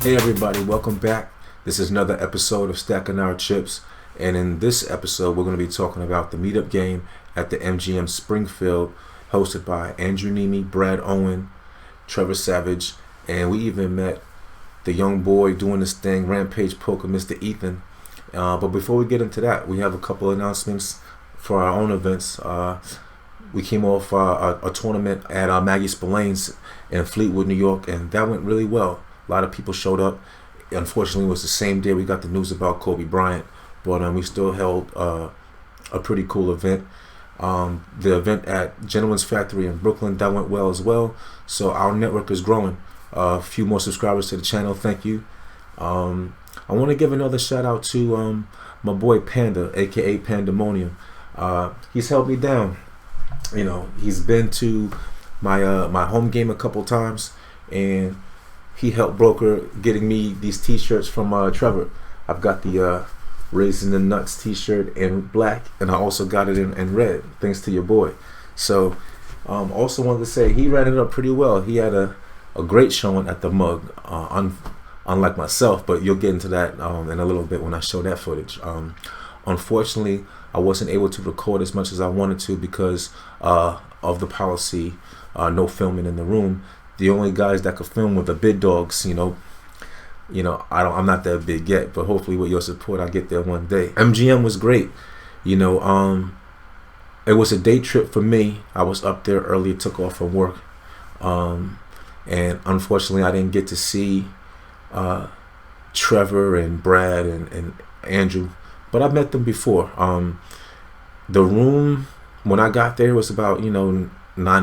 Hey everybody, welcome back. This is another episode of Stacking Our Chips, and in this episode we're going to be talking about the meetup game at the MGM Springfield, hosted by Andre Neeme, Brad Owen, Trevor Savage, and we even met the young boy doing this thing, Rampage Poker, Mr. Ethan. But before we get into that, we have a couple announcements for our own events. We came off a tournament at Maggie Spillane's in Fleetwood, New York, and that went really well. A lot of people showed up. Unfortunately, it was the same day we got the news about Kobe Bryant, but we still held a pretty cool event. The event at Gentleman's Factory in Brooklyn, that went well as well. So our network is growing. A few more subscribers to the channel. Thank you. I want to give another shout out to my boy Panda, aka Pandemonium. He's held me down. You know, he's been to my home game a couple times, and he helped broker getting me these t-shirts from Trevor. I've got the Raisin the Nuts t-shirt in black, and I also got it in red, thanks to your boy. So also wanted to say he ran it up pretty well. He had a great showing at the mug, unlike myself, but you'll get into that in a little bit when I show that footage. Unfortunately, I wasn't able to record as much as I wanted to because of the policy, no filming in the room. The only guys that could film were the big dogs. I'm not that big yet, but hopefully with your support I'll get there one day. MGM was great. It was a day trip for me. I was up there early, took off from work, and unfortunately I didn't get to see Trevor and Brad and Andrew, but I met them before. The room when I got there was about 9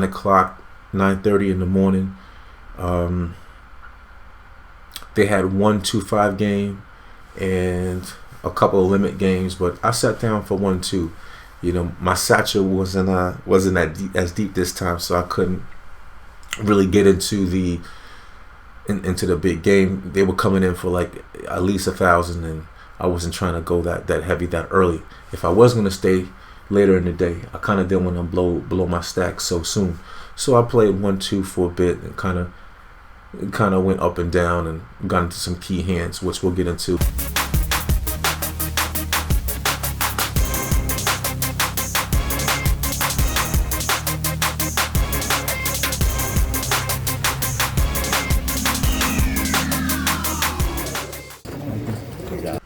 o'clock, 9:30 in the morning. They had 1-2-5 game and a couple of limit games, but I sat down for 1-2. My satchel wasn't as deep this time, so I couldn't really get into the big game. They were coming in for like at least 1,000, and I wasn't trying to go that heavy that early. If I was gonna stay later in the day, I kind of didn't want to blow my stack so soon. So I played 1-2 for a bit and kind of went up and down and got into some key hands, which we'll get into.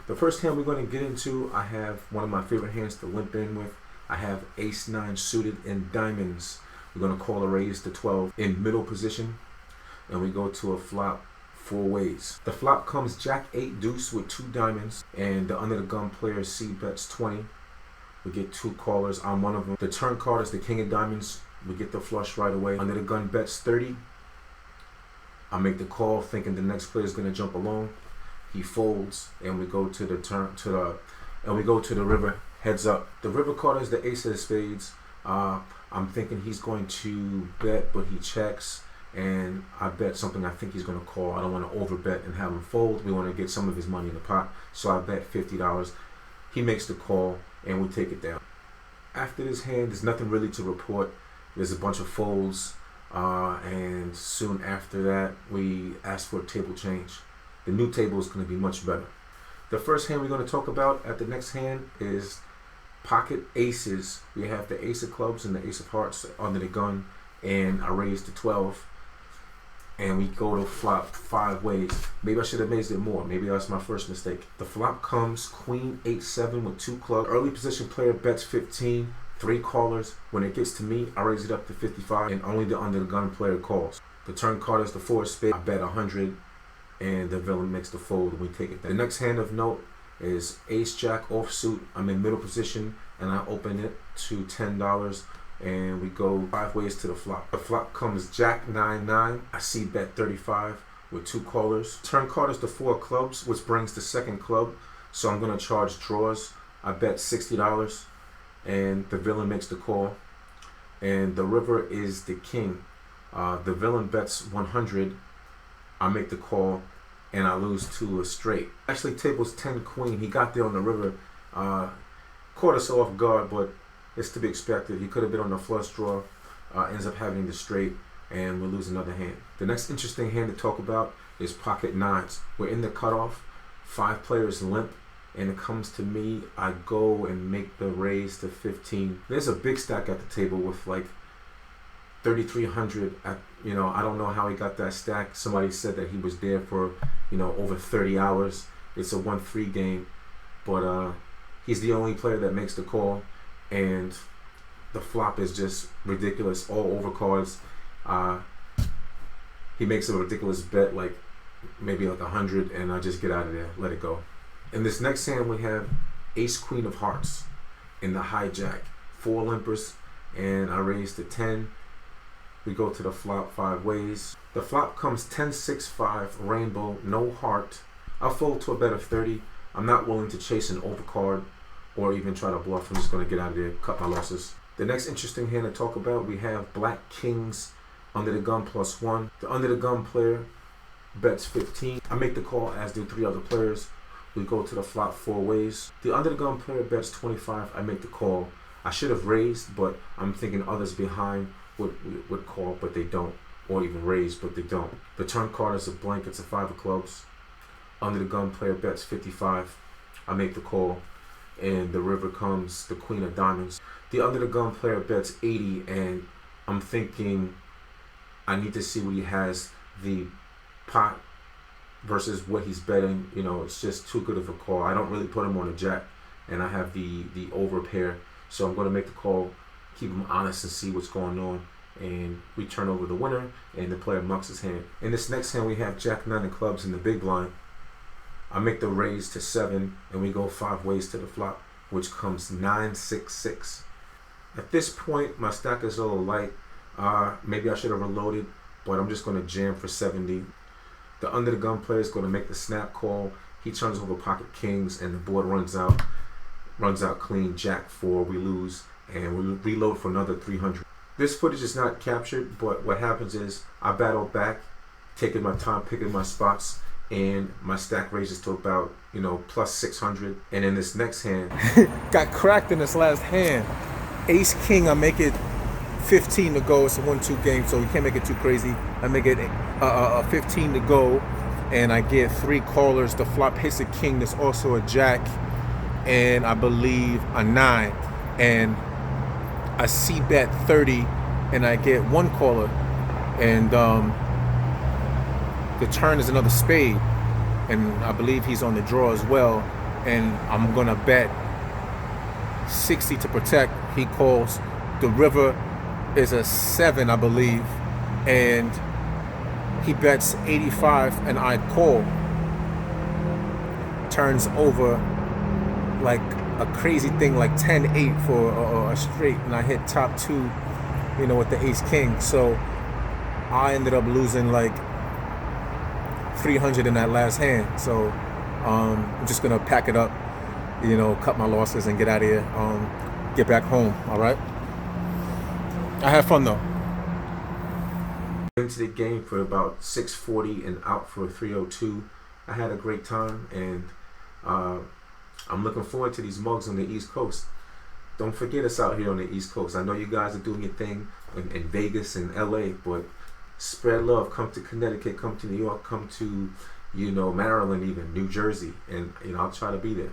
The first hand we're going to get into, I have one of my favorite hands to limp in with. I have Ace-9 suited in diamonds. We're going to call a raise to 12 in middle position, and we go to a flop 4 ways. The flop comes Jack-8 deuce with 2 diamonds, and the under the gun player C bets 20. We get 2 callers on one of them. The turn card is the king of diamonds. We get the flush right away. Under the gun bets 30. I make the call thinking the next player is going to jump along. He folds, and we go to the river heads up. The river card is the ace of spades. I'm thinking he's going to bet, but he checks, and I bet something I think he's going to call. I don't want to overbet and have him fold. We want to get some of his money in the pot, so I bet $50. He makes the call, and we take it down. After this hand, there's nothing really to report. There's a bunch of folds, and soon after that, we ask for a table change. The new table is going to be much better. The first hand we're going to talk about at the next hand is pocket aces. We have the ace of clubs and the ace of hearts under the gun, and I raise to 12, and we go to flop 5 ways. Maybe I should have raised it more. Maybe that's my first mistake. The flop comes queen 8-7 with 2 clubs. Early position player bets 15, 3 callers. When it gets to me, I raise it up to 55, and only the under the gun player calls. The turn card is the 4 of spades. I bet 100, and the villain makes the fold, and we take it down. The next hand of note is ace-jack offsuit. I'm in middle position, and I open it to $10, and we go 5 ways to the flop. The flop comes jack-9-9. I see bet 35 with 2 callers. Turn card is the 4 of clubs, which brings the second club, so I'm going to charge draws. I bet $60, and the villain makes the call, and the river is the king. The villain bets 100. I make the call, and I lose to a straight. Actually, table's 10 queen. He got there on the river. Caught us off guard, but it's to be expected. He could have been on the flush draw. Ends up having the straight, and we'll lose another hand. The next interesting hand to talk about is pocket nines. We're in the cutoff, 5 players limp, and it comes to me. I go and make the raise to 15. There's a big stack at the table with like 3,300. I don't know how he got that stack. Somebody said that he was there for over 30 hours. It's a 1-3 game, but he's the only player that makes the call, and the flop is just ridiculous. All over cards. He makes a ridiculous bet, like maybe like 100, and I just get out of there, let it go. In this next hand, we have Ace Queen of Hearts in the hijack, 4 limpers, and I raise to 10. We go to the flop 5 ways. The flop comes 10-6-5 rainbow, no heart. I fold to a bet of 30. I'm not willing to chase an overcard or even try to bluff. I'm just going to get out of there, cut my losses. The next interesting hand to talk about, we have Black Kings under the gun +1. The under the gun player bets 15. I make the call, as do 3 other players. We go to the flop 4 ways. The under the gun player bets 25. I make the call. I should have raised, but I'm thinking others behind would call, but they don't, or even raise, but they don't. The turn card is a blank. It's a 5 of clubs. Under the gun player bets 55. I make the call, and the river comes the queen of diamonds. The under the gun player bets 80, and I'm thinking I need to see what he has the pot versus what he's betting. It's just too good of a call. I don't really put him on a jack, and I have the over pair, so I'm going to make the call, keep him honest, and see what's going on. And we turn over the winner, and the player mucks his hand. In this next hand, we have Jack 9 of clubs in the big blind. I make the raise to 7, and we go 5 ways to the flop, which comes 9-6-6. At this point, my stack is a little light. Maybe I should have reloaded, but I'm just going to jam for 70. The under the gun player is going to make the snap call. He turns over pocket kings, and the board runs out clean. Jack 4, we lose, and we reload for another 300. This footage is not captured, but what happens is I battle back, taking my time, picking my spots, and my stack raises to about plus 600. And in this next hand, got cracked in this last hand. Ace King, I make it 15 to go. It's a 1-2 game, so you can't make it too crazy. I make it 15 to go, and I get 3 callers. The flop hits a king. There's also a jack, and I believe a 9, and I C bet 30, and I get 1 caller, and the turn is another spade, and I believe he's on the draw as well, and I'm gonna bet 60 to protect. He calls. The river is a 7, I believe, and he bets 85, and I call. Turns over like a crazy thing, like 10-8 for a straight, and I hit top 2, with the Ace King. So I ended up losing like 300 in that last hand. So I'm just gonna pack it up, cut my losses and get out of here, get back home. All right, I had fun though. Into the game for about 640 and out for 302. I had a great time, and I'm looking forward to these mugs on the East Coast. Don't forget us out here on the East Coast. I know you guys are doing your thing in Vegas and LA, but spread love. Come to Connecticut, come to New York, come to Maryland, even New Jersey, and I'll try to be there.